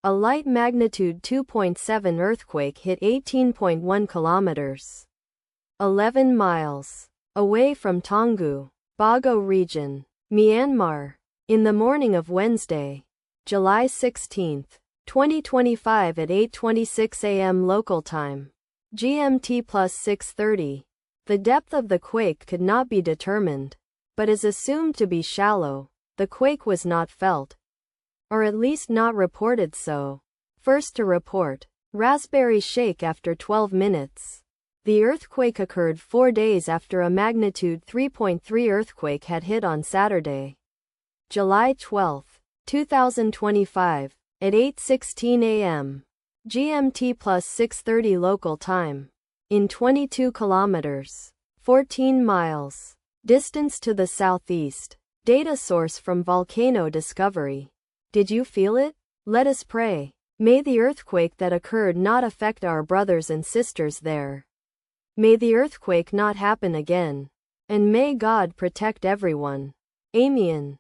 A light magnitude 2.7 earthquake hit 18.1 kilometers, 11 miles, away from Taungoo, Bago region, Myanmar, in the morning of Wednesday, July 16, 2025 at 8:26 a.m. local time, GMT plus 6:30. The depth of the quake could not be determined, but is assumed to be shallow. The quake was not felt, or at least not reported so. First to report, Raspberry shake after 12 minutes. The earthquake occurred 4 days after a magnitude 3.3 earthquake had hit on Saturday, July 12, 2025, at 8:16 a.m. GMT plus 6:30 local time, in 22 kilometers, 14 miles, distance to the southeast. Data source from Volcano Discovery. Did you feel it? Let us pray. May the earthquake that occurred not affect our brothers and sisters there. May the earthquake not happen again. And may God protect everyone. Amen.